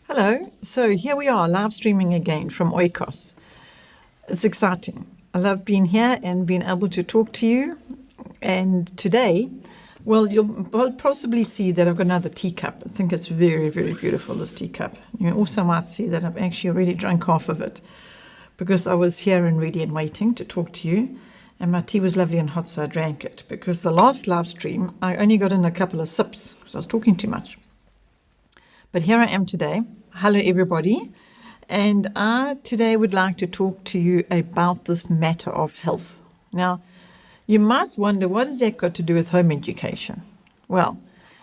Hello, so here we are live streaming again from Oikos. It's exciting. I love being here and being able to talk to you. And today, well, you'll possibly see that I've got another teacup. I think it's very, very beautiful, this teacup. You also might see that I've actually already drunk half of it because I was here and ready and waiting to talk to you. And my tea was lovely and hot, so I drank it because the last live stream, I only got in a couple of sips because I was talking too much. But here I am today. Hello, everybody. And I today would like to talk to you about this matter of health. Now, you might wonder, what has that got to do with home education? Well,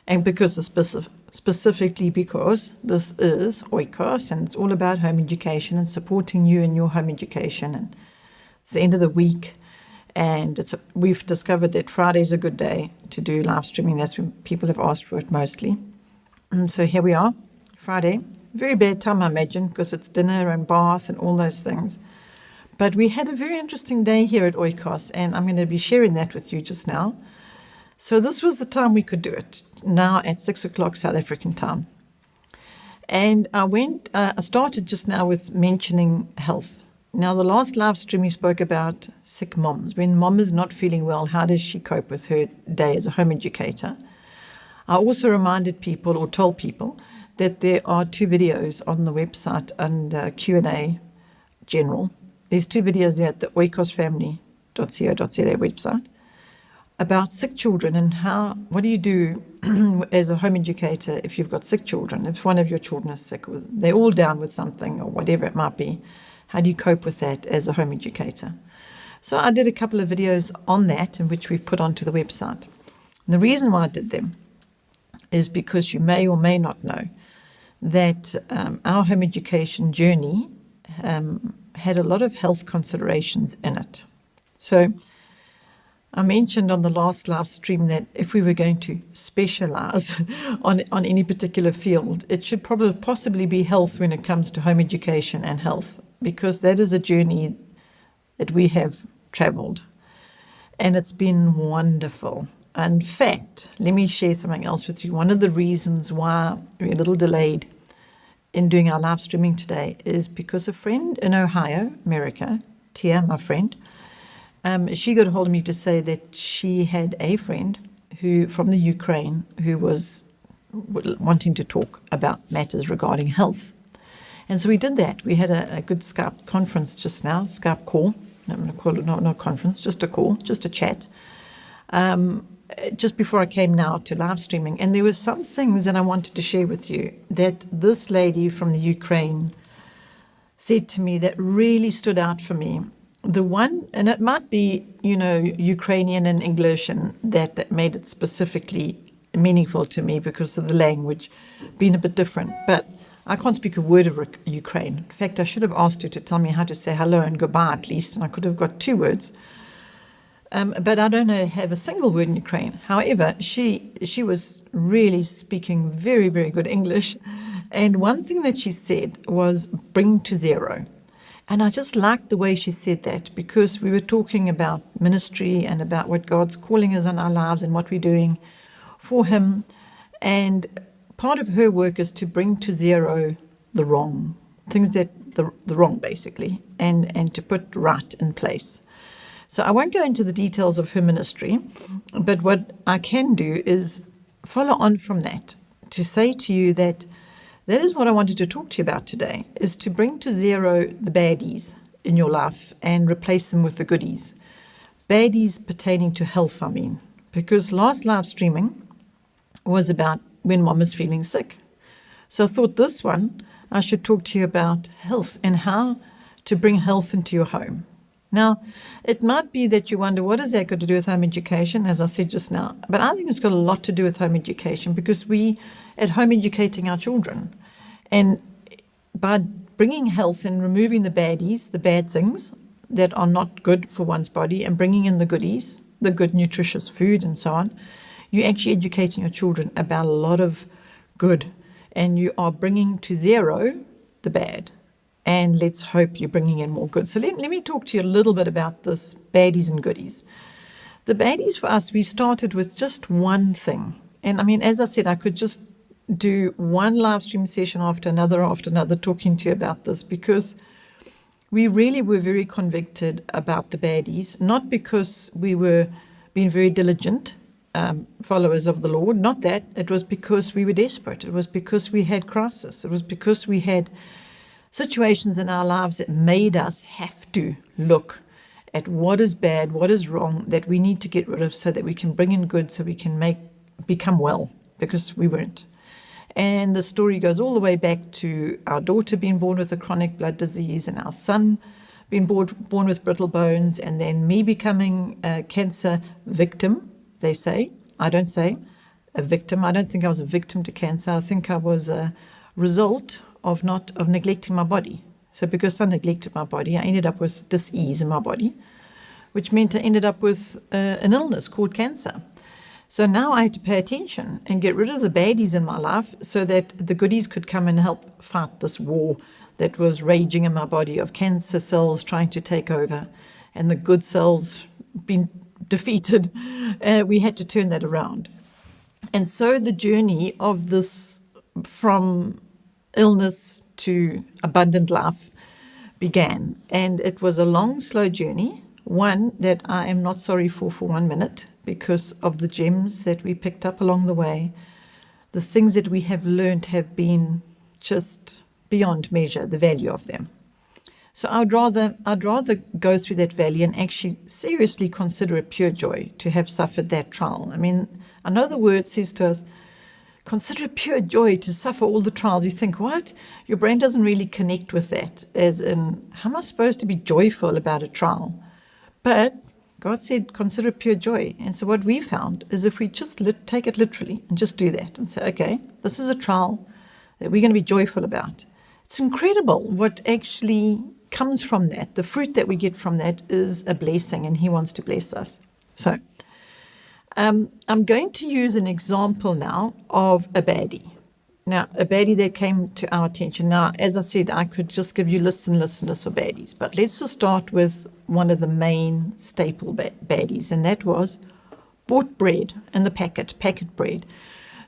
and because specifically because this is Oikos and it's all about home education and supporting you in your home education. And it's the end of the week. And we've discovered that Friday is a good day to do live streaming. That's when people have asked for it mostly. And so here we are, Friday. Very bad time, I imagine, because it's dinner and bath and all those things. But we had a very interesting day here at Oikos, and I'm going to be sharing that with you just now. So this was the time we could do it, now at 6 o'clock South African time. And I started just now with mentioning health. Now, the last live stream we spoke about sick moms. When mom is not feeling well, how does she cope with her day as a home educator? I also reminded people or told people that there are 2 videos on the website under Q&A general. There's 2 videos there at the oikosfamily.co.za website about sick children and what do you do as a home educator if you've got sick children, if one of your children is sick, they're all down with something or whatever it might be. How do you cope with that as a home educator? So I did a couple of videos on that, in which we've put onto the website. And the reason why I did them is because you may or may not know that our home education journey had a lot of health considerations in it. So I mentioned on the last live stream that if we were going to specialise on any particular field, it should possibly be health when it comes to home education and health, because that is a journey that we have travelled, and it's been wonderful. In fact, let me share something else with you. One of the reasons why we're a little delayed in doing our live streaming today is because a friend in Ohio, America, Tia, my friend, she got a hold of me to say that she had a friend from the Ukraine who was wanting to talk about matters regarding health. And so we did that. We had a good Skype conference just now, Skype call. I'm going to call it not conference, just a call, just a chat. Just before I came now to live streaming. And there were some things that I wanted to share with you that this lady from the Ukraine said to me that really stood out for me. The one, and it might be, Ukrainian and English, and that made it specifically meaningful to me because of the language being a bit different. But I can't speak a word of Ukraine. In fact, I should have asked her to tell me how to say hello and goodbye at least, and I could have got 2 words. But I don't have a single word in Ukraine. However, she was really speaking very, very good English. And one thing that she said was bring to zero. And I just liked the way she said that, because we were talking about ministry and about what God's calling us on our lives and what we're doing for Him. And part of her work is to bring to zero the wrong, things that the wrong basically, and to put right in place. So I won't go into the details of her ministry, but what I can do is follow on from that to say to you that is what I wanted to talk to you about today, is to bring to zero the baddies in your life and replace them with the goodies. Baddies pertaining to health, I mean, because last live streaming was about when mom is feeling sick. So I thought this one, I should talk to you about health and how to bring health into your home. Now, it might be that you wonder, what has that got to do with home education, as I said just now? But I think it's got a lot to do with home education, because we at home educating our children. And by bringing health and removing the baddies, the bad things that are not good for one's body, and bringing in the goodies, the good nutritious food and so on, you're actually educating your children about a lot of good. And you are bringing to zero the bad. And let's hope you're bringing in more good. So let me talk to you a little bit about this baddies and goodies. The baddies for us, we started with just one thing. And I mean, as I said, I could just do one live stream session after another, talking to you about this, because we really were very convicted about the baddies, not because we were being very diligent followers of the Lord, not that. It was because we were desperate. It was because we had crisis. It was because we had situations in our lives that made us have to look at what is bad, what is wrong, that we need to get rid of so that we can bring in good, so we can become well, because we weren't. And the story goes all the way back to our daughter being born with a chronic blood disease, and our son being born with brittle bones, and then me becoming a cancer victim, they say. I don't say a victim. I don't think I was a victim to cancer. I think I was a result of neglecting my body. So because I neglected my body, I ended up with dis-ease in my body, which meant I ended up with an illness called cancer. So now I had to pay attention and get rid of the baddies in my life so that the goodies could come and help fight this war that was raging in my body of cancer cells trying to take over and the good cells being defeated. We had to turn that around. And so the journey of this from illness to abundant life began. And it was a long, slow journey, one that I am not sorry for 1 minute, because of the gems that we picked up along the way. The things that we have learned have been just beyond measure, the value of them. So I'd rather go through that valley and actually seriously consider it pure joy to have suffered that trial. I mean, I know the word says to us, consider it pure joy to suffer all the trials. You think, what? Your brain doesn't really connect with that, as in, how am I supposed to be joyful about a trial? But God said, consider it pure joy. And so what we found is if we just take it literally and just do that and say, okay, this is a trial that we're going to be joyful about. It's incredible what actually comes from that. The fruit that we get from that is a blessing, and He wants to bless us. So I'm going to use an example now of a baddie. Now, a baddie that came to our attention. Now, as I said, I could just give you lists and lists and lists of baddies, but let's just start with one of the main staple baddies, and that was bought bread in the packet bread.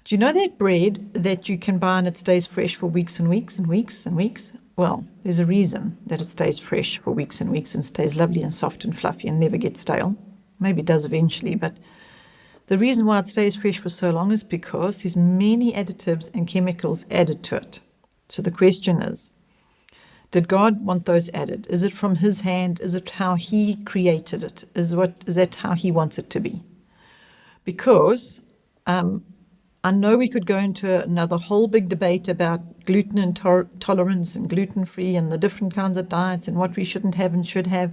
Do you know that bread that you can buy and it stays fresh for weeks and weeks and weeks and weeks? Well, there's a reason that it stays fresh for weeks and weeks and stays lovely and soft and fluffy and never gets stale. Maybe it does eventually, but the reason why it stays fresh for so long is because there's many additives and chemicals added to it. So the question is, did God want those added? Is it from His hand? Is it how He created it? Is that how He wants it to be? Because I know we could go into another whole big debate about gluten intolerance and gluten-free and the different kinds of diets and what we shouldn't have and should have.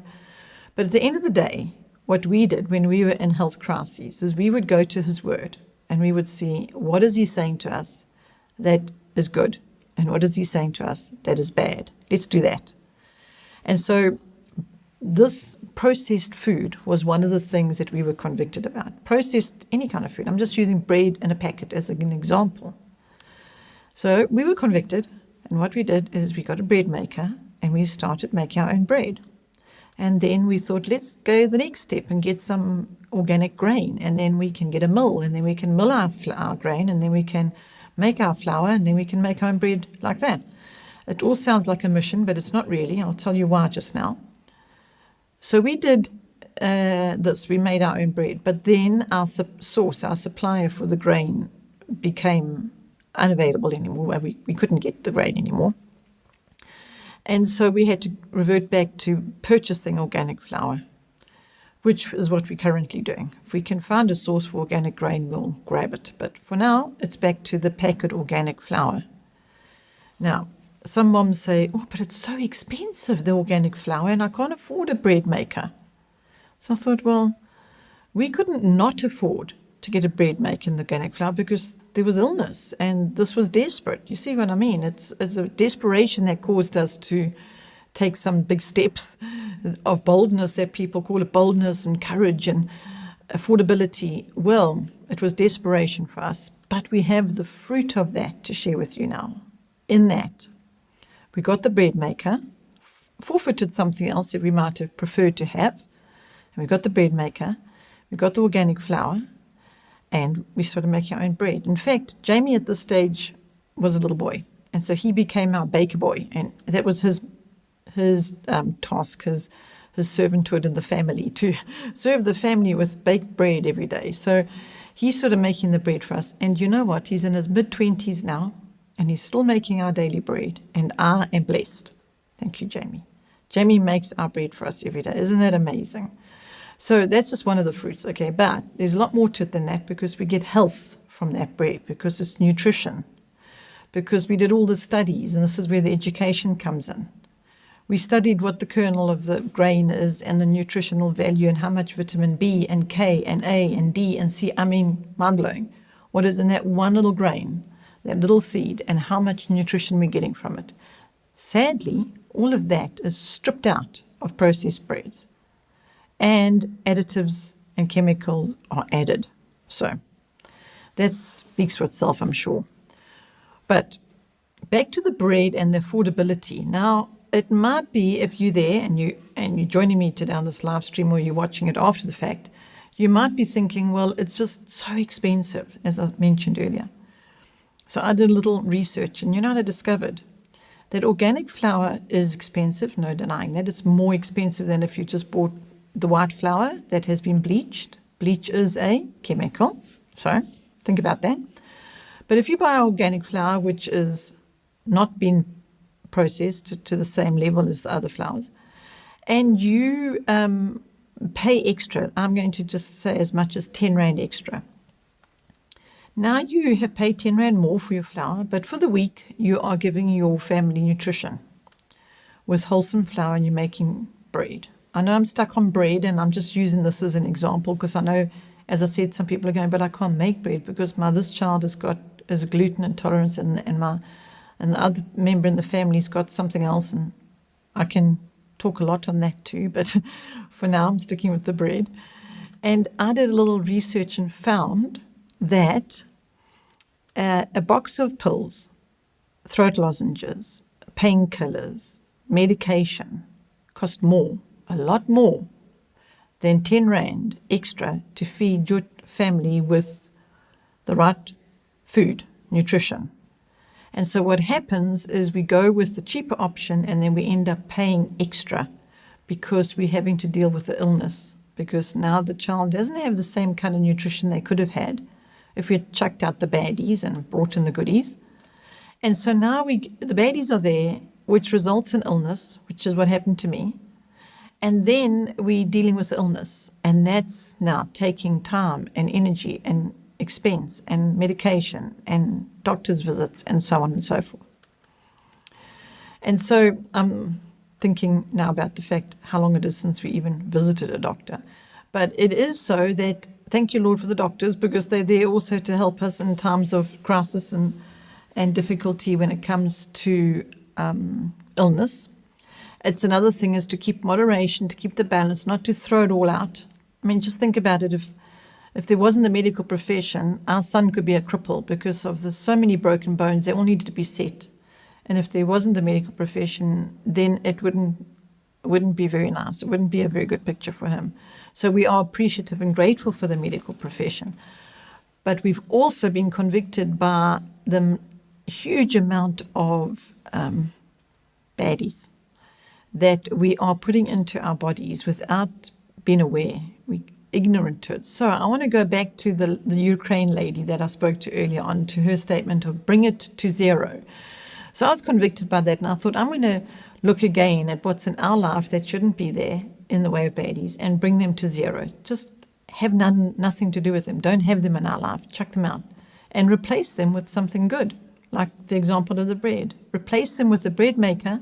But at the end of the day, what we did when we were in health crises is we would go to His Word and we would see, what is He saying to us that is good, and what is He saying to us that is bad. Let's do that. And so this processed food was one of the things that we were convicted about. Processed any kind of food. I'm just using bread in a packet as an example. So we were convicted, and what we did is we got a bread maker and we started making our own bread. And then we thought, let's go the next step and get some organic grain, and then we can get a mill, and then we can mill our grain, and then we can make our flour, and then we can make our own bread like that. It all sounds like a mission, but it's not really. I'll tell you why just now. So we did this. We made our own bread, but then our supplier for the grain became unavailable anymore. We couldn't get the grain anymore. And so we had to revert back to purchasing organic flour, which is what we're currently doing. If we can find a source for organic grain, we'll grab it. But for now, it's back to the packet organic flour. Now, some moms say, oh, but it's so expensive, the organic flour, and I can't afford a bread maker. So I thought, well, we couldn't not afford to get a bread maker in the organic flour because there was illness, and this was desperate. You see what I mean? It's a desperation that caused us to take some big steps of boldness, that people call it boldness and courage and affordability. Well, it was desperation for us, but we have the fruit of that to share with you now. In that, we got the bread maker, forfeited something else that we might have preferred to have, and we got the bread maker, we got the organic flour, and we started making our own bread. In fact, Jamie at this stage was a little boy. And so he became our baker boy. And that was his task, his servanthood in the family, to serve the family with baked bread every day. So he's sort of making the bread for us. And you know what? He's in his mid-20s now, and he's still making our daily bread. And I am blessed. Thank you, Jamie. Jamie makes our bread for us every day. Isn't that amazing? So that's just one of the fruits, okay? But there's a lot more to it than that, because we get health from that bread, because it's nutrition, because we did all the studies, and this is where the education comes in. We studied what the kernel of the grain is and the nutritional value and how much vitamin B and K and A and D and C. I mean, mind-blowing. What is in that one little grain, that little seed, and how much nutrition we're getting from it. Sadly, all of that is stripped out of processed breads, and additives and chemicals are added. So that speaks for itself, I'm sure. But back to the bread and the affordability. Now, it might be, if you're there and you're joining me today on this live stream, or you're watching it after the fact, you might be thinking, well, it's just so expensive, as I mentioned earlier. So I did a little research, and you know what I discovered? That organic flour is expensive, no denying that. It's more expensive than if you just bought the white flour that has been bleached. Bleach is a chemical, so think about that. But if you buy organic flour, which is not been processed to the same level as the other flours, and you pay extra, I'm going to just say as much as 10 Rand extra. Now you have paid 10 Rand more for your flour, but for the week you are giving your family nutrition with wholesome flour, and you're making bread. I know I'm stuck on bread, and I'm just using this as an example because I know, as I said, some people are going, but I can't make bread because this child has a gluten intolerance, and the other member in the family's got something else, and I can talk a lot on that too, but for now I'm sticking with the bread. And I did a little research and found that a box of pills, throat lozenges, painkillers, medication cost more, a lot more than 10 Rand extra to feed your family with the right food, nutrition. And so what happens is we go with the cheaper option, and then we end up paying extra because we're having to deal with the illness, because now the child doesn't have the same kind of nutrition they could have had if we had chucked out the baddies and brought in the goodies. And so now the baddies are there, which results in illness, which is what happened to me. And then we're dealing with the illness, and that's now taking time and energy and expense and medication and doctor's visits and so on and so forth. And so I'm thinking now about the fact how long it is since we even visited a doctor. But it is so that, thank you, Lord, for the doctors, because they're there also to help us in times of crisis and difficulty when it comes to illness. It's another thing is to keep moderation, to keep the balance, not to throw it all out. I mean, just think about it. If there wasn't the medical profession, our son could be a cripple because of the so many broken bones. They all needed to be set. And if there wasn't the medical profession, then it wouldn't be very nice. It wouldn't be a very good picture for him. So we are appreciative and grateful for the medical profession. But we've also been convicted by the huge amount of baddies that we are putting into our bodies without being aware. We're ignorant to it. So I want to go back to the Ukraine lady that I spoke to earlier on, to her statement of bring it to zero. So I was convicted by that, and I thought I'm going to look again at what's in our life that shouldn't be there in the way of baddies and bring them to zero. Just have nothing to do with them. Don't have them in our life. Chuck them out and replace them with something good, like the example of the bread. Replace them with the bread maker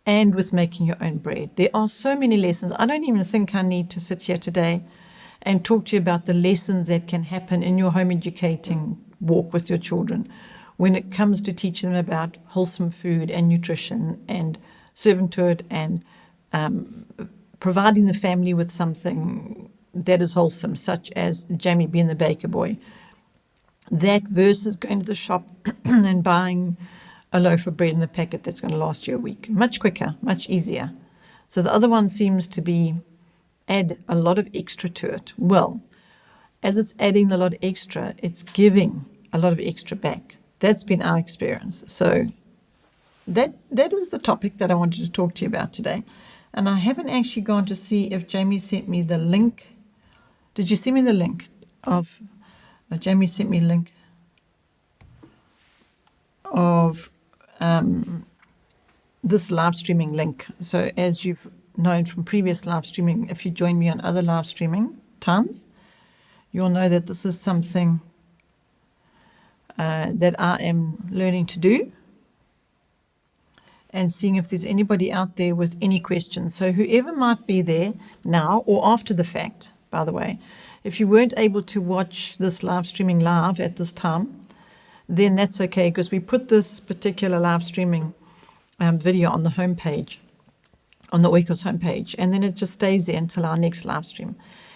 and with making your own bread. There are so many lessons. I don't even think I need to sit here today and talk to you about the lessons that can happen in your home educating walk with your children when it comes to teaching them about wholesome food and nutrition and servanthood and providing the family with something that is wholesome, such as Jamie being the baker boy. That versus going to the shop and buying a loaf of bread in the packet that's going to last you a week. Much quicker, much easier. So the other one seems to be add a lot of extra to it. Well, as it's adding a lot extra, it's giving a lot of extra back. That's been our experience. So that is the topic that I wanted to talk to you about today. And I haven't actually gone to see if Jamie sent me the link. Did you send me the link of Jamie sent me a link of this live streaming link. So as you've known from previous live streaming, if you join me on other live streaming times, you'll know that this is something that I am learning to do, and seeing if there's anybody out there with any questions. So whoever might be there now or after the fact, by the way, if you weren't able to watch this live streaming live at this time, then that's okay, because we put this particular live streaming video on the homepage, on the Oikos homepage, and then it just stays there until our next live stream.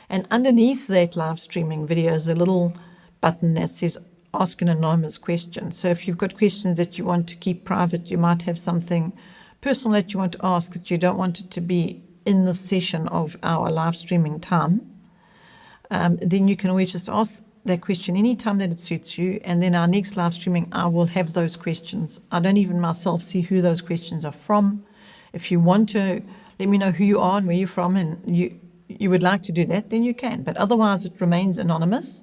And underneath that live streaming video is a little button that says ask an anonymous question. So if you've got questions that you want to keep private, you might have something personal that you want to ask that you don't want it to be in the session of our live streaming time, then you can always just ask that question anytime that it suits you, and then our next live streaming I will have those questions. I don't even myself see who those questions are from. If you want to let me know who you are and where you're from, and you would like to do that, then you can, but otherwise it remains anonymous,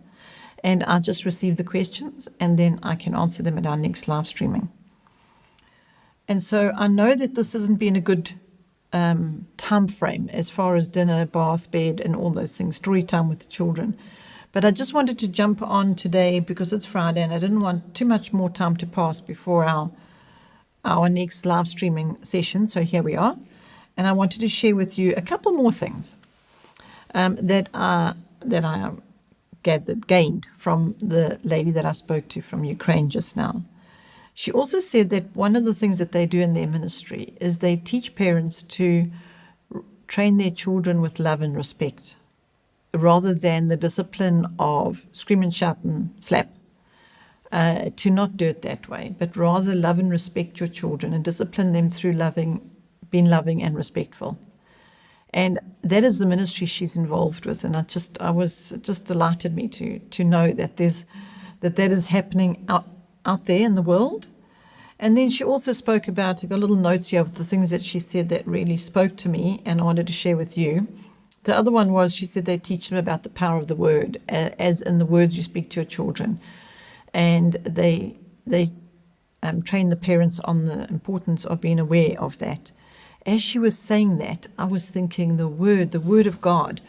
and I just receive the questions and then I can answer them at our next live streaming. And so I know that this hasn't been a good time frame as far as dinner, bath, bed, and all those things, story time with the children. But I just wanted to jump on today because it's Friday and I didn't want too much more time to pass before our next live streaming session. So here we are. And I wanted to share with you a couple more things that I gained from the lady that I spoke to from Ukraine just now. She also said that one of the things that they do in their ministry is they teach parents to train their children with love and respect, rather than the discipline of scream and shout and slap, to not do it that way, but rather love and respect your children and discipline them through being loving and respectful. And that is the ministry she's involved with, and it just delighted me to know that that is happening out there in the world. And then she also spoke about, I got little notes here of the things that she said that really spoke to me and I wanted to share with you. The other one was, she said they teach them about the power of the word, as in the words you speak to your children. And they train the parents on the importance of being aware of that. As she was saying that, I was thinking the word of God,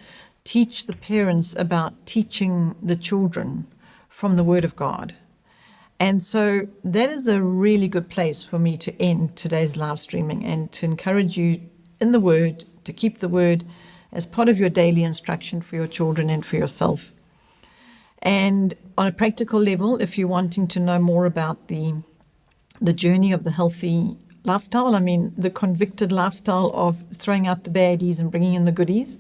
teach the parents about teaching the children from the word of God. And so that is a really good place for me to end today's live streaming and to encourage you in the word, to keep the word as part of your daily instruction for your children and for yourself. And on a practical level, if you're wanting to know more about the journey of the healthy lifestyle, I mean the convicted lifestyle of throwing out the baddies and bringing in the goodies,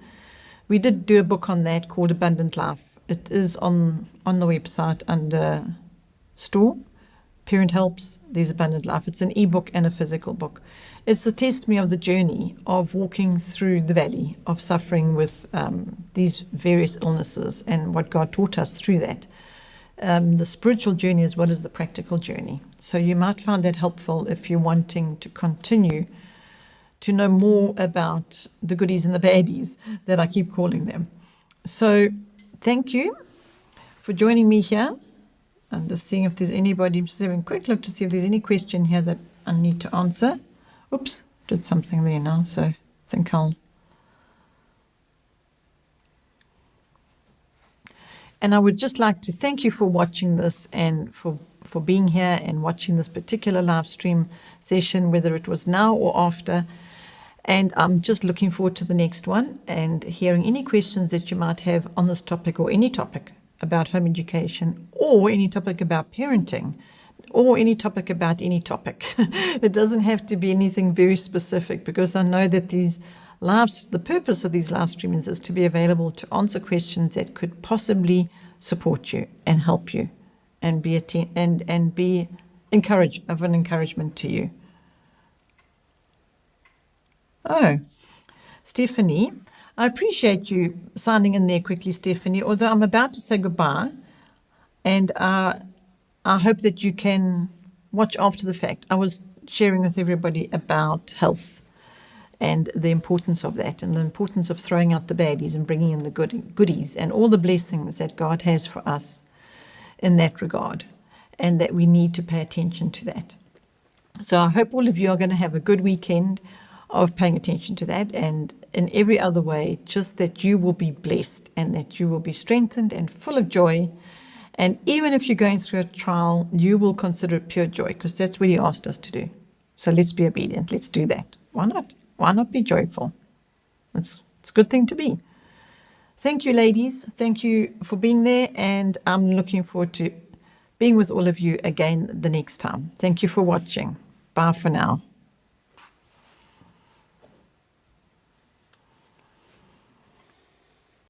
we did do a book on that called Abundant Life. It is on the website under store, Parent Helps, there's Abundant Life. It's an ebook and a physical book. It's the testimony of the journey of walking through the valley of suffering with these various illnesses and what God taught us through that. The spiritual journey as well as the practical journey. So you might find that helpful if you're wanting to continue to know more about the goodies and the baddies that I keep calling them. So thank you for joining me here. I'm just seeing if there's anybody. I'm just having a quick look to see if there's any question here that I need to answer. Oops, did something there now, so I think And I would just like to thank you for watching this and for being here and watching this particular live stream session, whether it was now or after. And I'm just looking forward to the next one and hearing any questions that you might have on this topic or any topic about home education or any topic about parenting or any topic about any topic. It doesn't have to be anything very specific, because I know that the purpose of these live streamings is to be available to answer questions that could possibly support you and help you and be an encouragement to you. Oh, Stephanie, I appreciate you signing in there quickly, Stephanie, although I'm about to say goodbye, and I hope that you can watch after the fact. I was sharing with everybody about health and the importance of that, and the importance of throwing out the baddies and bringing in the goodies and all the blessings that God has for us in that regard, and that we need to pay attention to that. So I hope all of you are going to have a good weekend of paying attention to that, and in every other way, just that you will be blessed and that you will be strengthened and full of joy. And even if you're going through a trial, you will consider it pure joy, because that's what He asked us to do. So let's be obedient. Let's do that. Why not? Why not be joyful? It's a good thing to be. Thank you, ladies. Thank you for being there. And I'm looking forward to being with all of you again the next time. Thank you for watching. Bye for now.